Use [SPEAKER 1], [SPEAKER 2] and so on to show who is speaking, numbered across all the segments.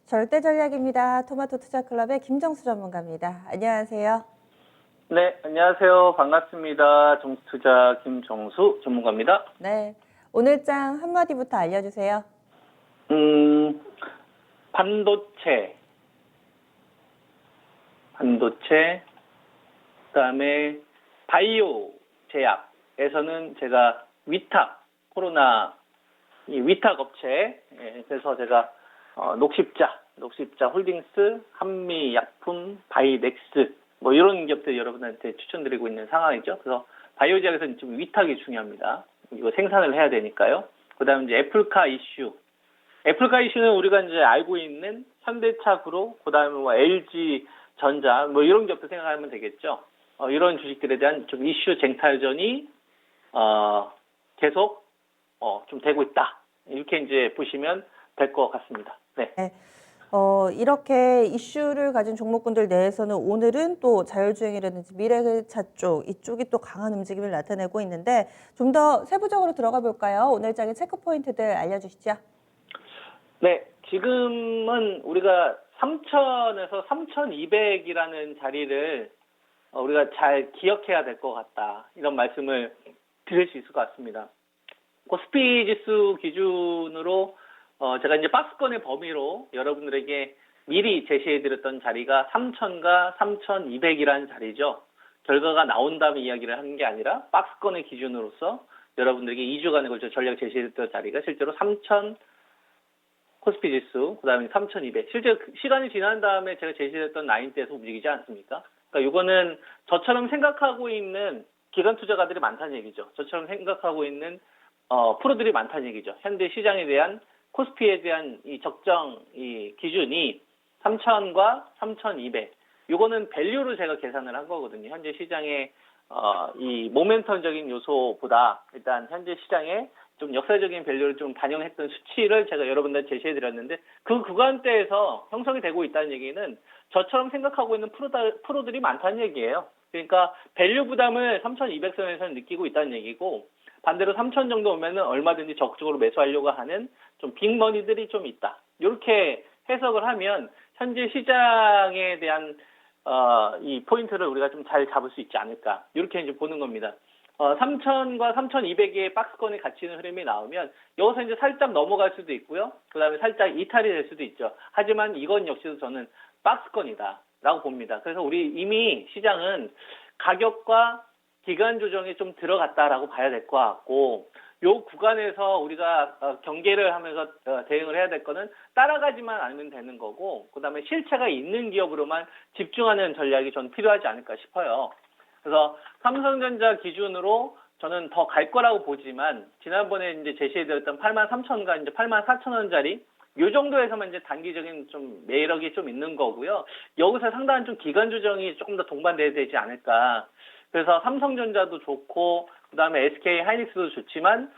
[SPEAKER 1] 절대 전략입니다. 토마토 투자 클럽의 김정수 전문가입니다. 안녕하세요.
[SPEAKER 2] 네, 안녕하세요. 반갑습니다. 정투자 김정수 전문가입니다.
[SPEAKER 1] 네. 오늘 장 한마디부터 알려주세요.
[SPEAKER 2] 음, 반도체, 그다음에 바이오 제약에서는 제가 코로나 위탁 업체, 그래서 제가 녹십자 홀딩스, 한미약품, 바이넥스 뭐 이런 기업들 여러분한테 추천드리고 있는 상황이죠. 그래서 바이오 제약에서는 지금 위탁이 중요합니다. 이거 생산을 해야 되니까요. 그다음에 이제 애플카 이슈는 우리가 이제 알고 있는 현대차 그룹, 그다음에 뭐 LG 전자 뭐 이런 기업도 생각하면 되겠죠. 이런 주식들에 대한 좀 이슈 쟁탈전이 계속 좀 되고 있다. 이렇게 이제 보시면 될 것 같습니다. 네.
[SPEAKER 1] 네. 이렇게 이슈를 가진 종목군들 내에서는 오늘은 또 자율주행이라든지 미래차 쪽, 이쪽이 또 강한 움직임을 나타내고 있는데 좀 더 세부적으로 들어가 볼까요? 오늘 장의 체크 포인트들 알려주시죠.
[SPEAKER 2] 네, 지금은 우리가 3,000에서 3,200이라는 자리를 우리가 잘 기억해야 될 것 같다. 이런 말씀을 드릴 수 있을 것 같습니다. 코스피 지수 기준으로 제가 이제 박스권의 범위로 여러분들에게 미리 제시해드렸던 자리가 3,000과 3,200이라는 자리죠. 결과가 나온 다음에 이야기를 하는 게 아니라 박스권의 기준으로서 여러분들에게 2주간에 걸쳐 전략 제시해드렸던 자리가 실제로 3,000 코스피 지수, 그 다음에 3,200. 실제 시간이 지난 다음에 제가 제시했던 라인대에서 움직이지 않습니까? 그러니까 이거는 저처럼 생각하고 있는 기관 투자가들이 많다는 얘기죠. 저처럼 생각하고 있는 프로들이 많다는 얘기죠. 현대 시장에 대한 코스피에 대한 이 적정 이 기준이 3,000과 3,200. 이거는 밸류로 제가 계산을 한 거거든요. 현재 시장의 이 모멘텀적인 요소보다 일단 현재 시장에 좀 역사적인 밸류를 좀 반영했던 수치를 제가 여러분들 제시해 드렸는데 그 구간대에서 형성이 되고 있다는 얘기는 저처럼 생각하고 있는 프로들이 많다는 얘기예요. 그러니까 밸류 부담을 3,200선에서는 느끼고 있다는 얘기고 반대로 3,000 정도 오면은 얼마든지 적극적으로 매수하려고 하는 좀 빅머니들이 좀 있다. 이렇게 해석을 하면 현재 시장에 대한 이 포인트를 우리가 좀 잘 잡을 수 있지 않을까. 이렇게 이제 보는 겁니다. 3,000과 3,200의 박스권이 갇히는 흐름이 나오면 여기서 이제 살짝 넘어갈 수도 있고요. 그 다음에 살짝 이탈이 될 수도 있죠. 하지만 이건 역시도 저는 박스권이다 라고 봅니다. 그래서 우리 이미 시장은 가격과 기간 조정에 좀 들어갔다라고 봐야 될 것 같고 요 구간에서 우리가 경계를 하면서 대응을 해야 될 거는 따라가지만 않으면 되는 거고 그 다음에 실체가 있는 기업으로만 집중하는 전략이 전 필요하지 않을까 싶어요. 그래서 삼성전자 기준으로 저는 더 갈 거라고 보지만 지난번에 이제 제시해드렸던 83,000과 이제 84,000원짜리 요 정도에서만 이제 단기적인 좀 매력이 좀 있는 거고요. 여기서 상당한 좀 기간 조정이 조금 더 동반돼야 되지 않을까. 그래서 삼성전자도 좋고 그다음에 SK 하이닉스도 좋지만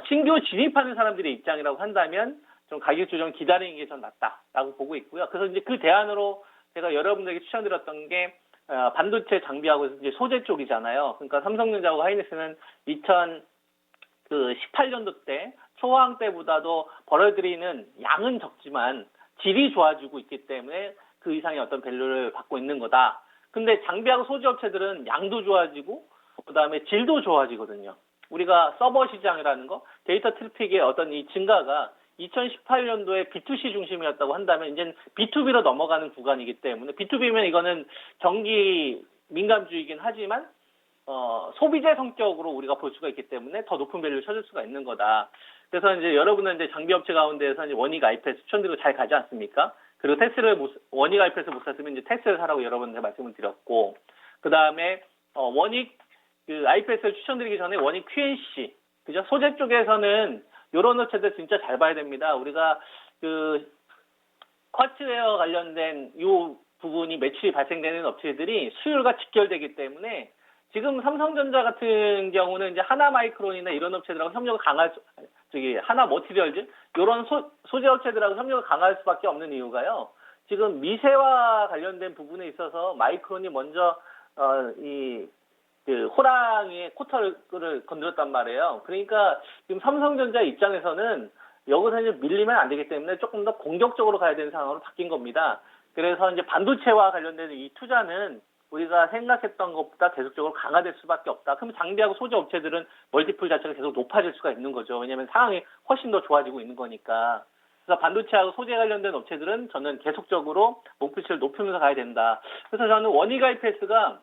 [SPEAKER 2] 신규 진입하는 사람들의 입장이라고 한다면 좀 가격 조정 기다리는 게 전 낫다라고 보고 있고요. 그래서 이제 그 대안으로 제가 여러분들에게 추천드렸던 게 반도체 장비하고 이제 소재 쪽이잖아요. 그러니까 삼성전자하고 하이닉스는 2018년도 때 초황 때보다도 벌어들이는 양은 적지만 질이 좋아지고 있기 때문에 그 이상의 어떤 밸류를 받고 있는 거다. 근데 장비하고 소재 업체들은 양도 좋아지고 그다음에 질도 좋아지거든요. 우리가 서버 시장이라는 거, 데이터 트래픽의 어떤 이 증가가 2018년도에 B2C 중심이었다고 한다면 이제는 B2B로 넘어가는 구간이기 때문에 B2B면 이거는 경기 민감주의이긴 하지만 소비재 성격으로 우리가 볼 수가 있기 때문에 더 높은 밸류를 쳐줄 수가 있는 거다. 그래서 이제 여러분은 이제 장비 업체 가운데에서 이제 원익 아이패스 추천드리고 잘 가지 않습니까? 그리고 원익 아이패스 못 샀으면 이제 테스를 사라고 여러분한테 말씀을 드렸고, 그 다음에 원익 아이패스를 추천드리기 전에 원익 QNC, 그죠? 소재 쪽에서는 이런 업체들 진짜 잘 봐야 됩니다. 우리가 쿼츠웨어 관련된 이 부분이 매출이 발생되는 업체들이 수율과 직결되기 때문에 지금 삼성전자 같은 경우는 이제 하나마이크론이나 이런 업체들하고 협력을 하나머티리얼즈 이런 소재 업체들하고 협력을 강화할 수밖에 없는 이유가요. 지금 미세와 관련된 부분에 있어서 마이크론이 먼저 호랑이의 코털을 건드렸단 말이에요. 그러니까 지금 삼성전자 입장에서는 여기서 이제 밀리면 안 되기 때문에 조금 더 공격적으로 가야 되는 상황으로 바뀐 겁니다. 그래서 이제 반도체와 관련된 이 투자는 우리가 생각했던 것보다 계속적으로 강화될 수밖에 없다. 그럼 장비하고 소재 업체들은 멀티플 자체가 계속 높아질 수가 있는 거죠. 왜냐하면 상황이 훨씬 더 좋아지고 있는 거니까. 그래서 반도체하고 소재 관련된 업체들은 저는 계속적으로 목표치를 높이면서 가야 된다. 그래서 저는 원익 IPS가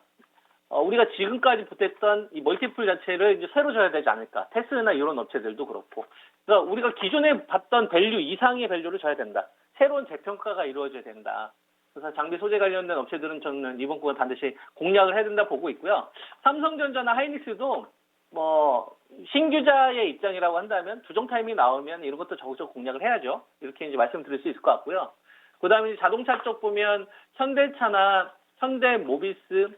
[SPEAKER 2] 우리가 지금까지 보탰던 이 멀티플 자체를 이제 새로 줘야 되지 않을까. 테슬라나 이런 업체들도 그렇고. 그러니까 우리가 기존에 봤던 밸류 이상의 밸류를 줘야 된다. 새로운 재평가가 이루어져야 된다. 그래서 장비 소재 관련된 업체들은 저는 이번 구간 반드시 공략을 해야 된다 보고 있고요. 삼성전자나 하이닉스도 뭐 신규자의 입장이라고 한다면 조정 타이밍이 나오면 이런 것도 적극적으로 공략을 해야죠. 이렇게 이제 말씀드릴 수 있을 것 같고요. 그다음에 자동차 쪽 보면 현대차나 현대모비스,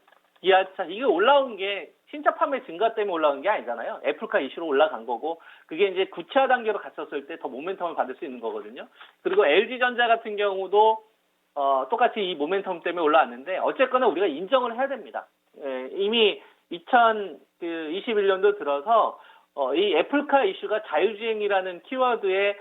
[SPEAKER 2] 기아차 이게 올라온 게 신차 판매 증가 때문에 올라온 게 아니잖아요. 애플카 이슈로 올라간 거고 그게 이제 구체화 단계로 갔었을 때 더 모멘텀을 받을 수 있는 거거든요. 그리고 LG전자 같은 경우도 똑같이 이 모멘텀 때문에 올라왔는데 어쨌거나 우리가 인정을 해야 됩니다. 이미 2021년도 들어서 이 애플카 이슈가 자율주행이라는 키워드에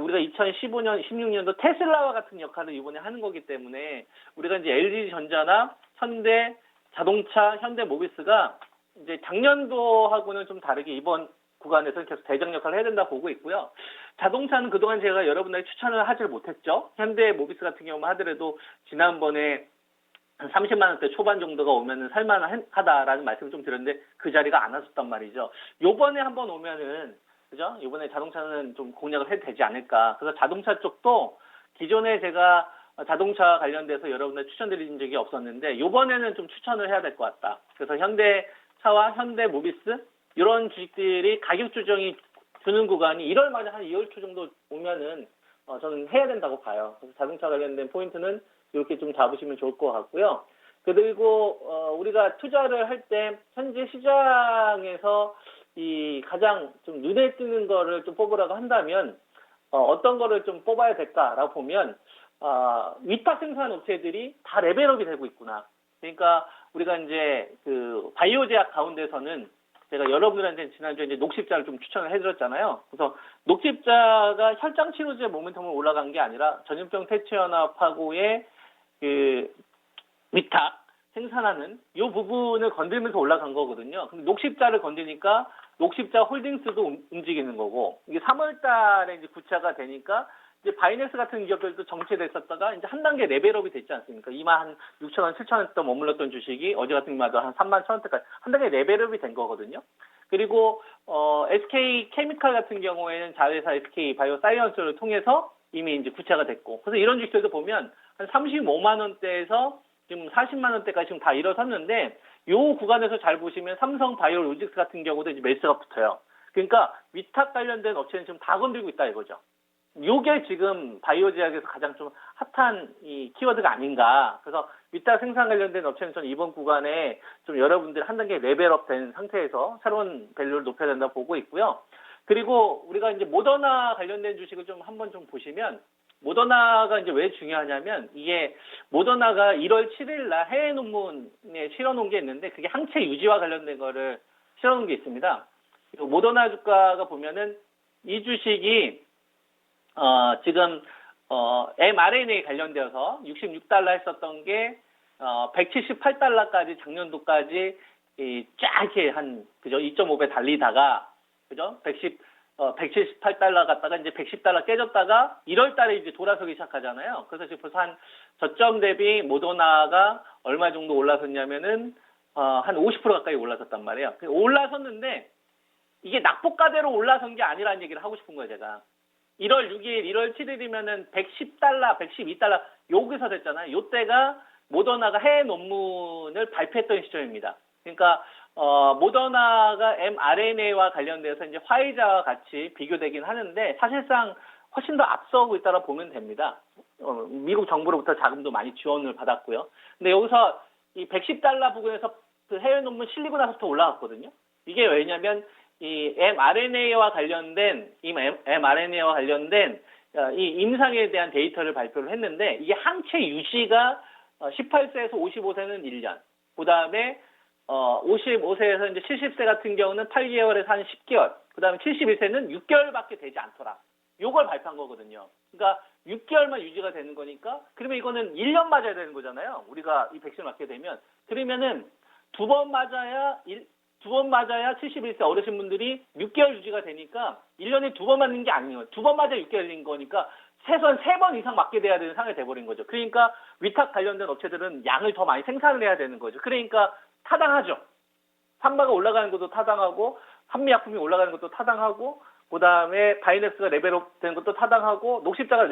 [SPEAKER 2] 우리가 2015년, 16년도 테슬라와 같은 역할을 이번에 하는 거기 때문에 우리가 이제 LG전자나 현대 자동차, 현대모비스가 이제 작년도하고는 좀 다르게 이번 구간에서는 계속 대장 역할을 해야 된다 보고 있고요. 자동차는 그동안 제가 여러분들에게 추천을 하질 못했죠. 현대모비스 같은 경우만 하더라도 지난번에 한 30만 원대 초반 정도가 오면은 살만하다라는 말씀을 좀 드렸는데 그 자리가 안 왔었단 말이죠. 요번에 한번 오면은 그죠? 요번에 자동차는 좀 공략을 해도 되지 않을까. 그래서 자동차 쪽도 기존에 제가 자동차 관련돼서 여러분들 추천드린 적이 없었는데 요번에는 좀 추천을 해야 될 것 같다. 그래서 현대차와 현대모비스 이런 주식들이 가격 조정이 주는 구간이 1월 말에 한 2월 초 정도 오면은 저는 해야 된다고 봐요. 그래서 자동차 관련된 포인트는 이렇게 좀 잡으시면 좋을 것 같고요. 그리고 우리가 투자를 할 때 현재 시장에서 이 가장 좀 눈에 띄는 거를 좀 뽑으라고 한다면 어떤 거를 좀 뽑아야 될까라고 보면 위탁 생산 업체들이 다 레벨업이 되고 있구나. 그러니까 우리가 이제 그 바이오 제약 가운데서는 제가 여러분들한테 지난주에 이제 녹십자를 좀 추천을 해드렸잖아요. 그래서 녹십자가 혈장 치료제 모멘텀으로 올라간 게 아니라 전염병 퇴치연합하고의 그 위탁 생산하는 이 부분을 건들면서 올라간 거거든요. 근데 녹십자를 건드니까 녹십자 홀딩스도 움직이는 거고 이게 3월 달에 이제 구차가 되니까 이제 바이넥스 같은 기업들도 정체됐었다가 이제 한 단계 레벨업이 됐지 않습니까? 2만 6천 원, 7천 원대 머물렀던 주식이 어제 같은 경우도 한 3만 1천 원대까지 한 단계 레벨업이 된 거거든요. 그리고 SK 케미칼 같은 경우에는 자회사 SK 바이오 사이언스를 통해서 이미 이제 구차가 됐고 그래서 이런 주식들도 보면 한 35만 원대에서 지금 40만 원대까지 지금 다 일어섰는데 요 구간에서 잘 보시면 삼성 바이오로직스 같은 경우도 이제 매수가 붙어요. 그러니까 위탁 관련된 업체는 지금 다 건들고 있다 이거죠. 요게 지금 바이오 제약에서 가장 좀 핫한 이 키워드가 아닌가. 그래서 위탁 생산 관련된 업체는 저는 이번 구간에 좀 여러분들 한 단계 레벨업 된 상태에서 새로운 밸류를 높여야 된다 보고 있고요. 그리고 우리가 이제 모더나 관련된 주식을 좀 한번 좀 보시면 모더나가 이제 왜 중요하냐면 이게 모더나가 1월 7일 날 해외 논문에 실어놓은 게 있는데 그게 항체 유지와 관련된 거를 실어놓은 게 있습니다. 모더나 주가가 보면은 이 주식이 지금 mRNA 관련되어서 66달러 했었던 게 178달러까지 작년도까지 쫙 이렇게 한 그죠 2.5배 달리다가 그죠 178달러 갔다가 이제 110달러 깨졌다가 1월 달에 이제 돌아서기 시작하잖아요. 그래서 지금 벌써 한 저점 대비 모더나가 얼마 정도 올라섰냐면은 한 50% 가까이 올라섰단 말이에요. 올라섰는데 이게 낙폭가대로 올라선 게 아니라는 얘기를 하고 싶은 거예요, 제가. 1월 6일, 1월 7일이면은 110달러, 112달러 여기서 됐잖아요. 요때가 모더나가 해외 논문을 발표했던 시점입니다. 그러니까 모더나가 mRNA와 관련돼서 이제 화이자와 같이 비교되긴 하는데 사실상 훨씬 더 앞서고 있다고 보면 됩니다. 미국 정부로부터 자금도 많이 지원을 받았고요. 근데 여기서 이 110달러 부근에서 그 해외 논문 실리고 나서부터 올라갔거든요. 이게 왜냐면 이 mRNA와 관련된 이 임상에 대한 데이터를 발표를 했는데 이게 항체 유지가 18세에서 55세는 1년, 그 다음에 55세에서 이제 70세 같은 경우는 8개월에서 한 10개월, 그 다음에 71세는 6개월밖에 되지 않더라. 요걸 발표한 거거든요. 그러니까 6개월만 유지가 되는 거니까 그러면 이거는 1년 맞아야 되는 거잖아요. 우리가 이 백신을 맞게 되면 그러면은 두 번 맞아야 71세 어르신 분들이 6개월 유지가 되니까 1년에 두 번 맞는 게 아니에요. 두 번 맞아 6개월인 거니까 최소한 3번 이상 맞게 돼야 되는 상황이 돼버린 거죠. 그러니까 위탁 관련된 업체들은 양을 더 많이 생산을 해야 되는 거죠. 그러니까 타당하죠. 산마가 올라가는 것도 타당하고 한미약품이 올라가는 것도 타당하고 그다음에 바이넥스가 레벨업 되는 것도 타당하고 녹십자가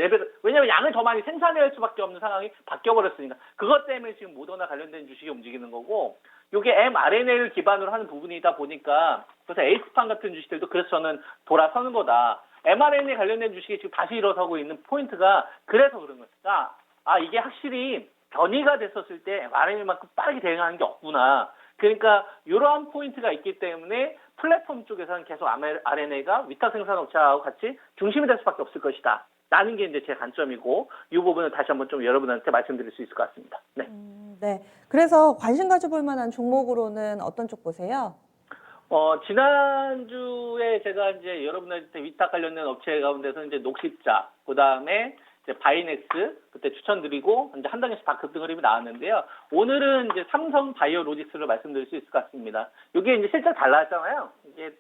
[SPEAKER 2] 왜냐하면 양을 더 많이 생산해야 할 수밖에 없는 상황이 바뀌어버렸으니까 그것 때문에 지금 모더나 관련된 주식이 움직이는 거고 이게 mRNA를 기반으로 하는 부분이다 보니까 그래서 에이스판 같은 주식들도 그래서 저는 돌아서는 거다. mRNA 관련된 주식이 지금 다시 일어서고 있는 포인트가 그래서 그런 거다. 이게 확실히 변이가 됐었을 때 mRNA만큼 빠르게 대응하는 게 없구나. 그러니까 이러한 포인트가 있기 때문에 플랫폼 쪽에서는 계속 mRNA가 위탁 생산업체하고 같이 중심이 될 수밖에 없을 것이다. 라는 게 이제 제 관점이고 이 부분을 다시 한번 좀 여러분한테 말씀드릴 수 있을 것 같습니다. 네.
[SPEAKER 1] 네. 그래서 관심 가져볼 만한 종목으로는 어떤 쪽 보세요?
[SPEAKER 2] 지난주에 제가 이제 여러분한테 위탁 관련된 업체 가운데서 이제 녹십자, 그 다음에 이제 바이넥스 그때 추천드리고 이제 한 단계씩 다 급등 흐름이 나왔는데요. 오늘은 이제 삼성 바이오로직스를 말씀드릴 수 있을 것 같습니다. 이게 이제 실적 잘 나왔잖아요. 이게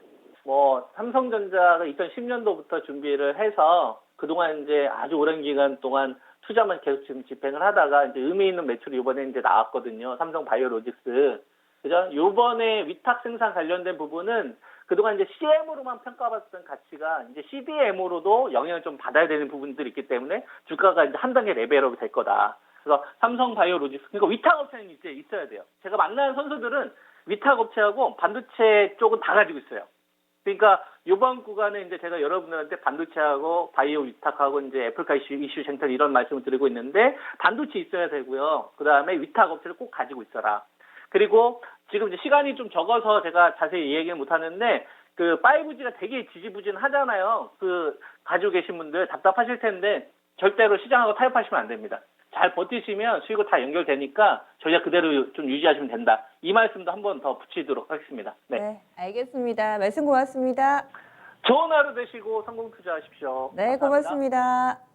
[SPEAKER 2] 삼성전자가 2010년도부터 준비를 해서 그동안 이제 아주 오랜 기간 동안 투자만 계속 지금 집행을 하다가 이제 의미 있는 매출이 이번에 이제 나왔거든요. 삼성 바이오로직스. 그죠? 요번에 위탁 생산 관련된 부분은 그동안 이제 CM으로만 평가받았던 가치가 이제 CDM으로도 영향을 좀 받아야 되는 부분들이 있기 때문에 주가가 이제 한 단계 레벨업이 될 거다. 그래서 삼성 바이오로직스, 그러니까 위탁 업체는 이제 있어야 돼요. 제가 만나는 선수들은 위탁 업체하고 반도체 쪽은 다 가지고 있어요. 그러니까 이번 구간에 이제 제가 여러분들한테 반도체하고 바이오 위탁하고 이제 애플카 이슈 쟁탈 이런 말씀을 드리고 있는데 반도체 있어야 되고요. 그 다음에 위탁 업체를 꼭 가지고 있어라. 그리고 지금 이제 시간이 좀 적어서 제가 자세히 얘기는 못 하는데 그 5G가 되게 지지부진하잖아요. 그 가지고 계신 분들 답답하실 텐데 절대로 시장하고 타협하시면 안 됩니다. 잘 버티시면 수익으로 다 연결되니까 저희가 그대로 좀 유지하시면 된다. 이 말씀도 한 번 더 붙이도록 하겠습니다.
[SPEAKER 1] 네, 알겠습니다. 말씀 고맙습니다.
[SPEAKER 2] 좋은 하루 되시고 성공 투자하십시오.
[SPEAKER 1] 네,
[SPEAKER 2] 감사합니다.
[SPEAKER 1] 고맙습니다.